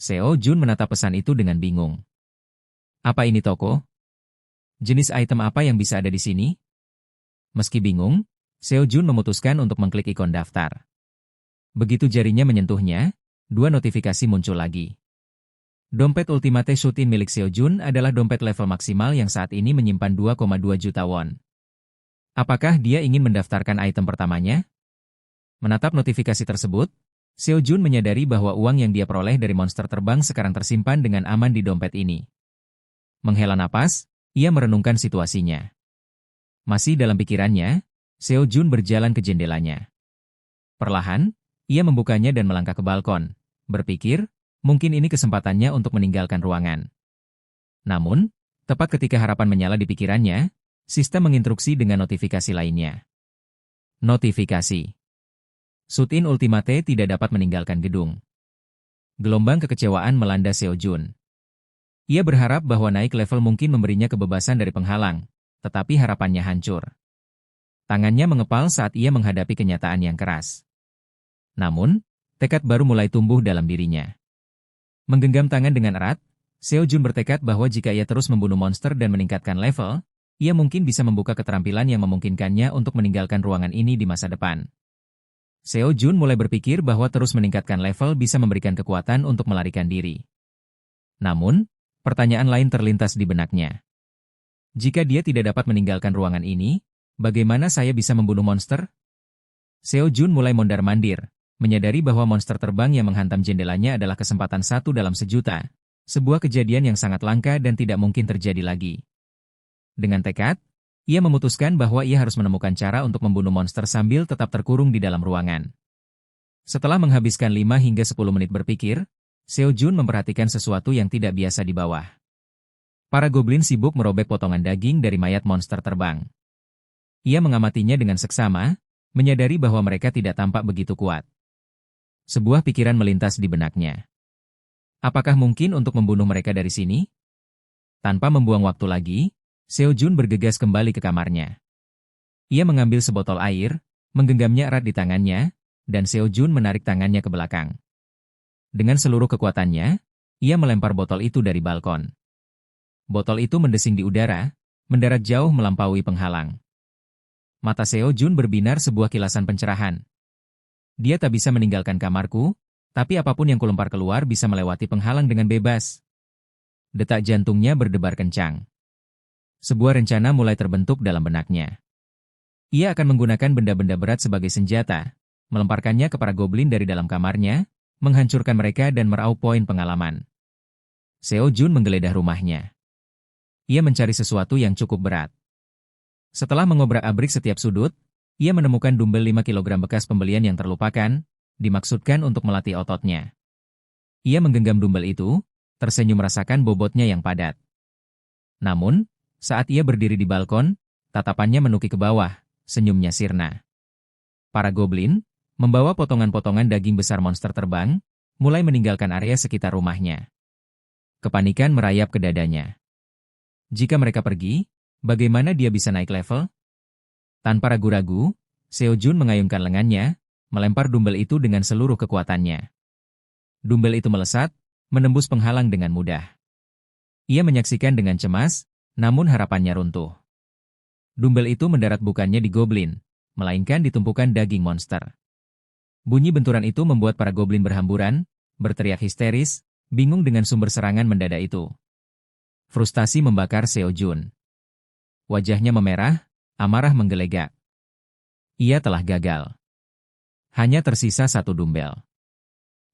Seo Jun menatap pesan itu dengan bingung. Apa ini toko? Jenis item apa yang bisa ada di sini? Meski bingung, Seo Jun memutuskan untuk mengklik ikon daftar. Begitu jarinya menyentuhnya, dua notifikasi muncul lagi. Dompet Ultimate Shootin milik Seo Jun adalah dompet level maksimal yang saat ini menyimpan 2,2 juta won. Apakah dia ingin mendaftarkan item pertamanya? Menatap notifikasi tersebut, Seo Jun menyadari bahwa uang yang dia peroleh dari monster terbang sekarang tersimpan dengan aman di dompet ini. Menghela napas, ia merenungkan situasinya. Masih dalam pikirannya, Seo Jun berjalan ke jendelanya. Perlahan, ia membukanya dan melangkah ke balkon, berpikir, mungkin ini kesempatannya untuk meninggalkan ruangan. Namun, tepat ketika harapan menyala di pikirannya, sistem menginstruksi dengan notifikasi lainnya. Notifikasi. Shootin Ultimate tidak dapat meninggalkan gedung. Gelombang kekecewaan melanda Seo Jun. Ia berharap bahwa naik level mungkin memberinya kebebasan dari penghalang, tetapi harapannya hancur. Tangannya mengepal saat ia menghadapi kenyataan yang keras. Namun, tekad baru mulai tumbuh dalam dirinya. Menggenggam tangan dengan erat, Seo Jun bertekad bahwa jika ia terus membunuh monster dan meningkatkan level, ia mungkin bisa membuka keterampilan yang memungkinkannya untuk meninggalkan ruangan ini di masa depan. Seo Jun mulai berpikir bahwa terus meningkatkan level bisa memberikan kekuatan untuk melarikan diri. Namun, pertanyaan lain terlintas di benaknya. Jika dia tidak dapat meninggalkan ruangan ini, bagaimana saya bisa membunuh monster? Seo Jun mulai mondar-mandir, menyadari bahwa monster terbang yang menghantam jendelanya adalah kesempatan satu dalam sejuta, sebuah kejadian yang sangat langka dan tidak mungkin terjadi lagi. Dengan tekad, ia memutuskan bahwa ia harus menemukan cara untuk membunuh monster sambil tetap terkurung di dalam ruangan. Setelah menghabiskan 5 hingga 10 menit berpikir, Seo Jun memperhatikan sesuatu yang tidak biasa di bawah. Para goblin sibuk merobek potongan daging dari mayat monster terbang. Ia mengamatinya dengan seksama, menyadari bahwa mereka tidak tampak begitu kuat. Sebuah pikiran melintas di benaknya. Apakah mungkin untuk membunuh mereka dari sini? Tanpa membuang waktu lagi, Seo Jun bergegas kembali ke kamarnya. Ia mengambil sebotol air, menggenggamnya erat di tangannya, dan Seo Jun menarik tangannya ke belakang. Dengan seluruh kekuatannya, ia melempar botol itu dari balkon. Botol itu mendesing di udara, mendarat jauh melampaui penghalang. Mata Seo Jun berbinar sebuah kilasan pencerahan. Dia tak bisa meninggalkan kamarku, tapi apapun yang kulempar keluar bisa melewati penghalang dengan bebas. Detak jantungnya berdebar kencang. Sebuah rencana mulai terbentuk dalam benaknya. Ia akan menggunakan benda-benda berat sebagai senjata, melemparkannya ke para goblin dari dalam kamarnya, menghancurkan mereka dan meraup poin pengalaman. Seo Jun menggeledah rumahnya. Ia mencari sesuatu yang cukup berat. Setelah mengobrak-abrik setiap sudut, ia menemukan dumbbell 5 kg bekas pembelian yang terlupakan, dimaksudkan untuk melatih ototnya. Ia menggenggam dumbbell itu, tersenyum merasakan bobotnya yang padat. Namun, saat ia berdiri di balkon, tatapannya menukik ke bawah, senyumnya sirna. Para goblin, membawa potongan-potongan daging besar monster terbang, mulai meninggalkan area sekitar rumahnya. Kepanikan merayap ke dadanya. Jika mereka pergi, bagaimana dia bisa naik level? Tanpa ragu-ragu, Seo Jun mengayunkan lengannya, melempar dumbbell itu dengan seluruh kekuatannya. Dumbbell itu melesat, menembus penghalang dengan mudah. Ia menyaksikan dengan cemas, namun harapannya runtuh. Dumbbell itu mendarat bukannya di goblin, melainkan di tumpukan daging monster. Bunyi benturan itu membuat para goblin berhamburan, berteriak histeris, bingung dengan sumber serangan mendadak itu. Frustasi membakar Seo Jun. Wajahnya memerah, amarah menggelegak. Ia telah gagal. Hanya tersisa satu dumbbell.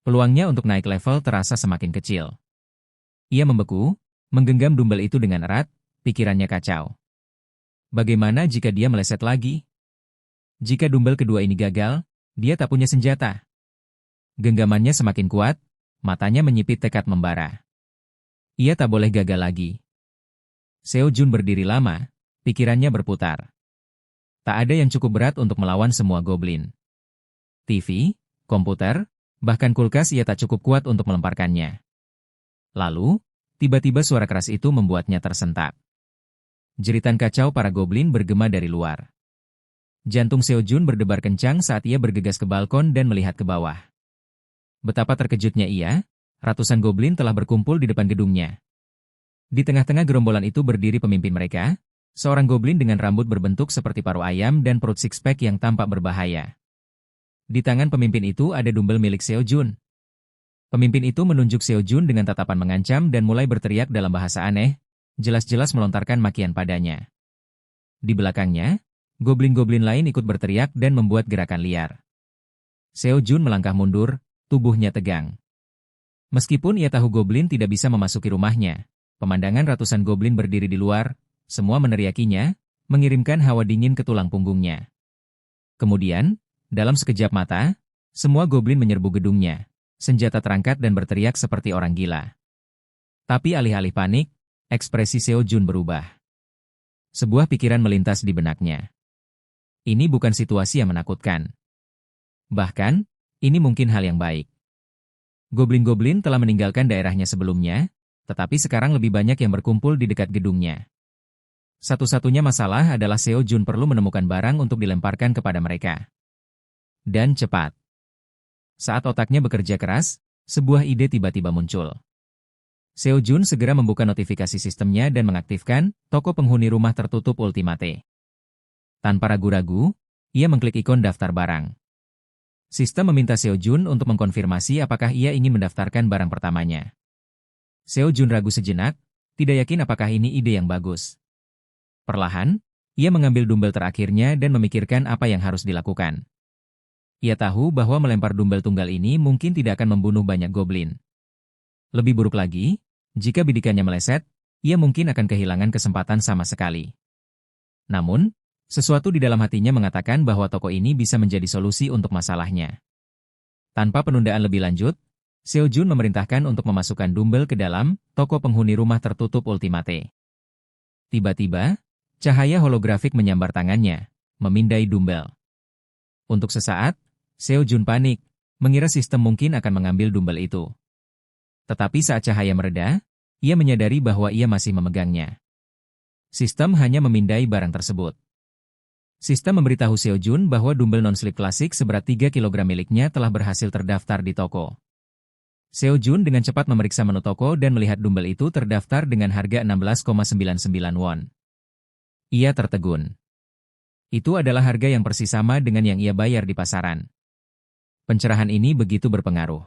Peluangnya untuk naik level terasa semakin kecil. Ia membeku, menggenggam dumbbell itu dengan erat, pikirannya kacau. Bagaimana jika dia meleset lagi? Jika dumbbell kedua ini gagal, dia tak punya senjata. Genggamannya semakin kuat, matanya menyipit tekad membara. Ia tak boleh gagal lagi. Seo Jun berdiri lama, pikirannya berputar. Tak ada yang cukup berat untuk melawan semua goblin. TV, komputer, bahkan kulkas ia tak cukup kuat untuk melemparkannya. Lalu, tiba-tiba suara keras itu membuatnya tersentak. Jeritan kacau para goblin bergema dari luar. Jantung Seo Jun berdebar kencang saat ia bergegas ke balkon dan melihat ke bawah. Betapa terkejutnya ia, Ratusan goblin telah berkumpul di depan gedungnya. Di tengah-tengah gerombolan itu berdiri pemimpin mereka, seorang goblin dengan rambut berbentuk seperti paruh ayam dan perut six-pack yang tampak berbahaya. Di tangan pemimpin itu ada dumbbell milik Seo Jun. Pemimpin itu menunjuk Seo Jun dengan tatapan mengancam dan mulai berteriak dalam bahasa aneh, jelas-jelas melontarkan makian padanya. Di belakangnya, goblin-goblin lain ikut berteriak dan membuat gerakan liar. Seo Jun melangkah mundur, tubuhnya tegang. Meskipun ia tahu goblin tidak bisa memasuki rumahnya, pemandangan ratusan goblin berdiri di luar, semua meneriakinya, mengirimkan hawa dingin ke tulang punggungnya. Kemudian, dalam sekejap mata, semua goblin menyerbu gedungnya, senjata terangkat dan berteriak seperti orang gila. Tapi alih-alih panik, ekspresi Seo Jun berubah. Sebuah pikiran melintas di benaknya. Ini bukan situasi yang menakutkan. Bahkan, ini mungkin hal yang baik. Goblin-goblin telah meninggalkan daerahnya sebelumnya, tetapi sekarang lebih banyak yang berkumpul di dekat gedungnya. Satu-satunya masalah adalah Seo Jun perlu menemukan barang untuk dilemparkan kepada mereka. Dan cepat. Saat otaknya bekerja keras, sebuah ide tiba-tiba muncul. Seo Jun segera membuka notifikasi sistemnya dan mengaktifkan toko penghuni rumah tertutup Ultimate. Tanpa ragu-ragu, ia mengklik ikon daftar barang. Sistem meminta Seo Jun untuk mengkonfirmasi apakah ia ingin mendaftarkan barang pertamanya. Seo Jun ragu sejenak, tidak yakin apakah ini ide yang bagus. Perlahan, ia mengambil dumbbell terakhirnya dan memikirkan apa yang harus dilakukan. Ia tahu bahwa melempar dumbbell tunggal ini mungkin tidak akan membunuh banyak goblin. Lebih buruk lagi, jika bidikannya meleset, ia mungkin akan kehilangan kesempatan sama sekali. Namun, sesuatu di dalam hatinya mengatakan bahwa toko ini bisa menjadi solusi untuk masalahnya. Tanpa penundaan lebih lanjut, Seo Jun memerintahkan untuk memasukkan dumbbell ke dalam toko penghuni rumah tertutup Ultimate. Tiba-tiba, cahaya holografik menyambar tangannya, memindai dumbbell. Untuk sesaat, Seo Jun panik, mengira sistem mungkin akan mengambil dumbbell itu. Tetapi saat cahaya mereda, ia menyadari bahwa ia masih memegangnya. Sistem hanya memindai barang tersebut. Sistem memberitahu Seo Jun bahwa dumbbell non-slip klasik seberat 3 kg miliknya telah berhasil terdaftar di toko. Seo Jun dengan cepat memeriksa menu toko dan melihat dumbbell itu terdaftar dengan harga 16,99 won. Ia tertegun. Itu adalah harga yang persis sama dengan yang ia bayar di pasaran. Pencerahan ini begitu berpengaruh.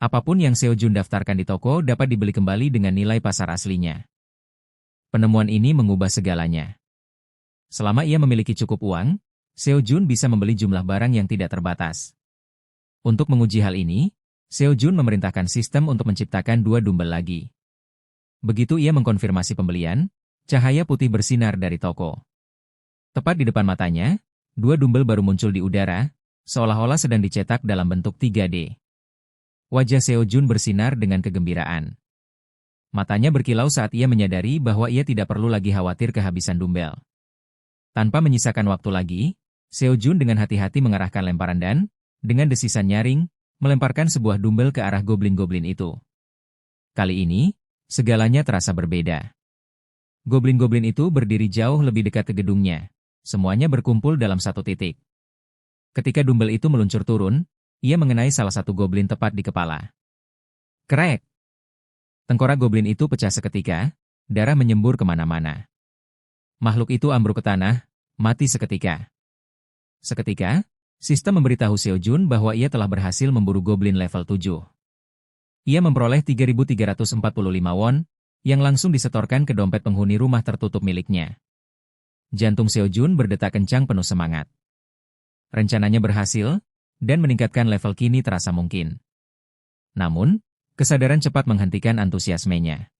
Apapun yang Seo Jun daftarkan di toko dapat dibeli kembali dengan nilai pasar aslinya. Penemuan ini mengubah segalanya. Selama ia memiliki cukup uang, Seo Jun bisa membeli jumlah barang yang tidak terbatas. Untuk menguji hal ini, Seo Jun memerintahkan sistem untuk menciptakan 2 dumbbell lagi. Begitu ia mengkonfirmasi pembelian, cahaya putih bersinar dari toko. Tepat di depan matanya, 2 dumbbell baru muncul di udara, seolah-olah sedang dicetak dalam bentuk 3D. Wajah Seo Jun bersinar dengan kegembiraan. Matanya berkilau saat ia menyadari bahwa ia tidak perlu lagi khawatir kehabisan dumbbell. Tanpa menyisakan waktu lagi, Seo Jun dengan hati-hati mengarahkan lemparan dan, dengan desisan nyaring, melemparkan sebuah dumbbell ke arah goblin-goblin itu. Kali ini, segalanya terasa berbeda. Goblin-goblin itu berdiri jauh lebih dekat ke gedungnya. Semuanya berkumpul dalam satu titik. Ketika dumbbell itu meluncur turun, ia mengenai salah satu goblin tepat di kepala. Krek! Tengkorak goblin itu pecah seketika, darah menyembur kemana-mana. Makhluk itu ambruk ke tanah, mati seketika. Seketika, sistem memberitahu Seo Jun bahwa ia telah berhasil memburu goblin level 7. Ia memperoleh 3.345 won, yang langsung disetorkan ke dompet penghuni rumah tertutup miliknya. Jantung Seo Jun berdetak kencang penuh semangat. Rencananya berhasil, dan meningkatkan level kini terasa mungkin. Namun, kesadaran cepat menghentikan antusiasmenya.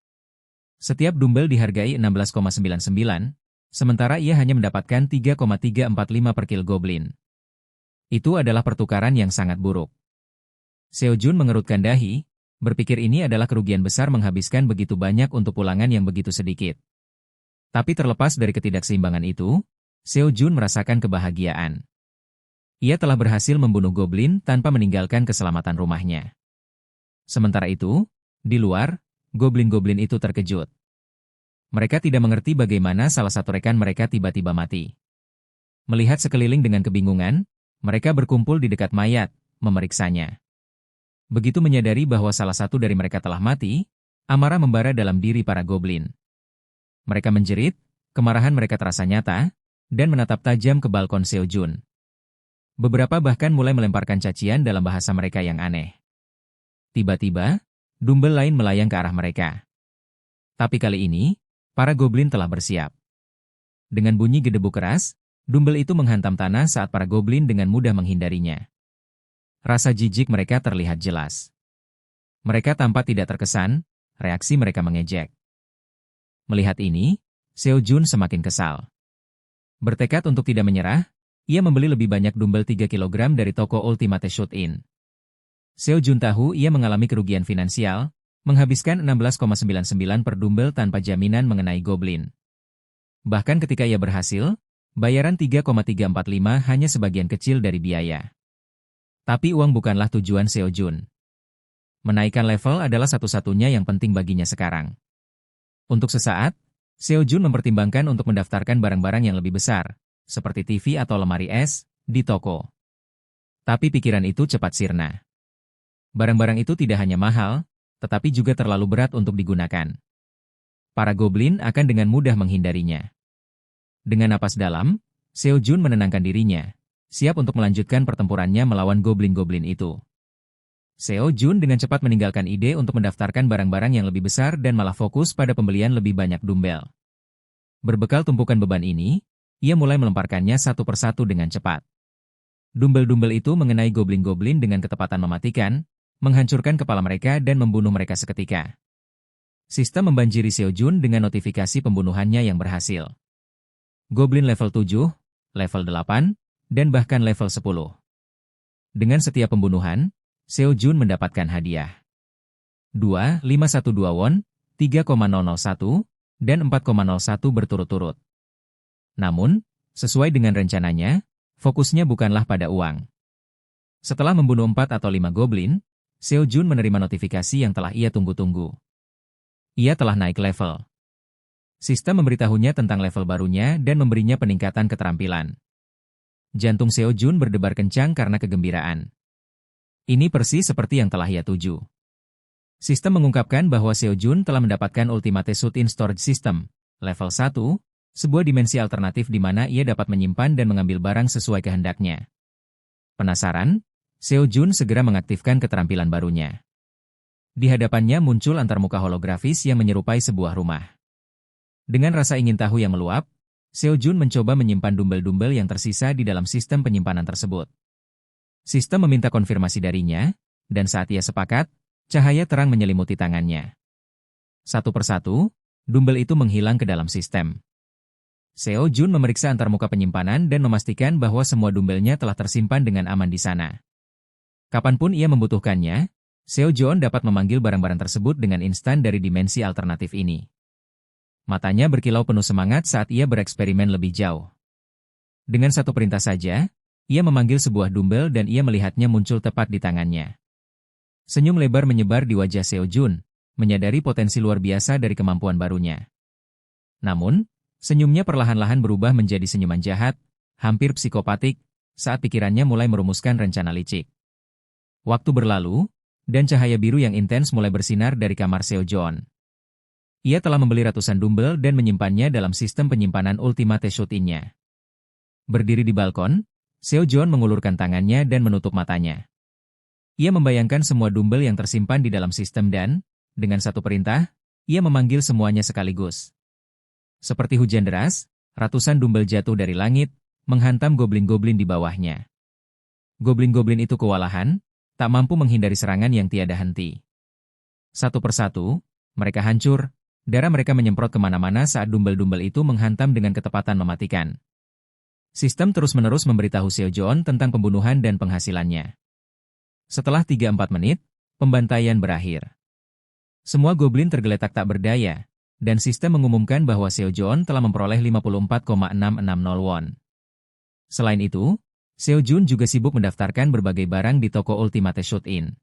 Setiap dumbbell dihargai 16,99, sementara ia hanya mendapatkan 3,345 per kill goblin. Itu adalah pertukaran yang sangat buruk. Seo Jun mengerutkan dahi, berpikir ini adalah kerugian besar menghabiskan begitu banyak untuk pulangan yang begitu sedikit. Tapi terlepas dari ketidakseimbangan itu, Seo Jun merasakan kebahagiaan. Ia telah berhasil membunuh goblin tanpa meninggalkan keselamatan rumahnya. Sementara itu, di luar, goblin-goblin itu terkejut. Mereka tidak mengerti bagaimana salah satu rekan mereka tiba-tiba mati. Melihat sekeliling dengan kebingungan, mereka berkumpul di dekat mayat, memeriksanya. Begitu menyadari bahwa salah satu dari mereka telah mati, amarah membara dalam diri para goblin. Mereka menjerit, kemarahan mereka terasa nyata, dan menatap tajam ke balkon Seo Jun. Beberapa bahkan mulai melemparkan cacian dalam bahasa mereka yang aneh. Tiba-tiba, dumbbell lain melayang ke arah mereka. Tapi kali ini, para goblin telah bersiap. Dengan bunyi gedebuk keras, dumbbell itu menghantam tanah saat para goblin dengan mudah menghindarinya. Rasa jijik mereka terlihat jelas. Mereka tampak tidak terkesan, reaksi mereka mengejek. Melihat ini, Seo Jun semakin kesal. Bertekad untuk tidak menyerah, ia membeli lebih banyak dumbbell 3 kg dari toko Ultimate Shoot-In. Seo Jun tahu ia mengalami kerugian finansial, menghabiskan 16,99 per dumbbell tanpa jaminan mengenai goblin. Bahkan ketika ia berhasil, bayaran 3,345 hanya sebagian kecil dari biaya. Tapi uang bukanlah tujuan Seo Jun. Menaikkan level adalah satu-satunya yang penting baginya sekarang. Untuk sesaat, Seo Jun mempertimbangkan untuk mendaftarkan barang-barang yang lebih besar, seperti TV atau lemari es, di toko. Tapi pikiran itu cepat sirna. Barang-barang itu tidak hanya mahal, tetapi juga terlalu berat untuk digunakan. Para goblin akan dengan mudah menghindarinya. Dengan napas dalam, Seo Jun menenangkan dirinya, siap untuk melanjutkan pertempurannya melawan goblin-goblin itu. Seo Jun dengan cepat meninggalkan ide untuk mendaftarkan barang-barang yang lebih besar dan malah fokus pada pembelian lebih banyak dumbbell. Berbekal tumpukan beban ini, ia mulai melemparkannya satu persatu dengan cepat. Dumbbell-dumbbell itu mengenai goblin-goblin dengan ketepatan mematikan, menghancurkan kepala mereka dan membunuh mereka seketika. Sistem membanjiri Seo Jun dengan notifikasi pembunuhannya yang berhasil. Goblin level 7, level 8, dan bahkan level 10. Dengan setiap pembunuhan, Seo Jun mendapatkan hadiah. 2,512 won, 3,001, dan 4,01 berturut-turut. Namun, sesuai dengan rencananya, fokusnya bukanlah pada uang. Setelah membunuh 4 atau 5 goblin, Seo Jun menerima notifikasi yang telah ia tunggu-tunggu. Ia telah naik level. Sistem memberitahunya tentang level barunya dan memberinya peningkatan keterampilan. Jantung Seo Jun berdebar kencang karena kegembiraan. Ini persis seperti yang telah ia tuju. Sistem mengungkapkan bahwa Seo Jun telah mendapatkan Ultimate Shoot-In Storage System, level 1, sebuah dimensi alternatif di mana ia dapat menyimpan dan mengambil barang sesuai kehendaknya. Penasaran? Seo Jun segera mengaktifkan keterampilan barunya. Di hadapannya muncul antarmuka holografis yang menyerupai sebuah rumah. Dengan rasa ingin tahu yang meluap, Seo Jun mencoba menyimpan dumbbell-dumbbell yang tersisa di dalam sistem penyimpanan tersebut. Sistem meminta konfirmasi darinya, dan saat ia sepakat, cahaya terang menyelimuti tangannya. Satu persatu, dumbbell itu menghilang ke dalam sistem. Seo Jun memeriksa antarmuka penyimpanan dan memastikan bahwa semua dumbbellnya telah tersimpan dengan aman di sana. Kapanpun ia membutuhkannya, Seo Jun dapat memanggil barang-barang tersebut dengan instan dari dimensi alternatif ini. Matanya berkilau penuh semangat saat ia bereksperimen lebih jauh. Dengan satu perintah saja, ia memanggil sebuah dumbbell dan ia melihatnya muncul tepat di tangannya. Senyum lebar menyebar di wajah Seo Jun, menyadari potensi luar biasa dari kemampuan barunya. Namun, senyumnya perlahan-lahan berubah menjadi senyuman jahat, hampir psikopatik, saat pikirannya mulai merumuskan rencana licik. Waktu berlalu, dan cahaya biru yang intens mulai bersinar dari kamar Seo Jun. Ia telah membeli ratusan dumbbell dan menyimpannya dalam sistem penyimpanan Ultimate Shoot-In-nya. Berdiri di balkon, Seo Jun mengulurkan tangannya dan menutup matanya. Ia membayangkan semua dumbbell yang tersimpan di dalam sistem dan, dengan satu perintah, ia memanggil semuanya sekaligus. Seperti hujan deras, ratusan dumbbell jatuh dari langit, menghantam goblin-goblin di bawahnya. Goblin-goblin itu kewalahan, tak mampu menghindari serangan yang tiada henti. Satu persatu, mereka hancur, darah mereka menyemprot kemana-mana saat dumbbell-dumbbell itu menghantam dengan ketepatan mematikan. Sistem terus-menerus memberitahu Seo Jun tentang pembunuhan dan penghasilannya. Setelah 3-4 menit, pembantaian berakhir. Semua goblin tergeletak tak berdaya, dan sistem mengumumkan bahwa Seo Jun telah memperoleh 54,660 won. Selain itu, Seo Jun juga sibuk mendaftarkan berbagai barang di toko Ultimate Shoot-In.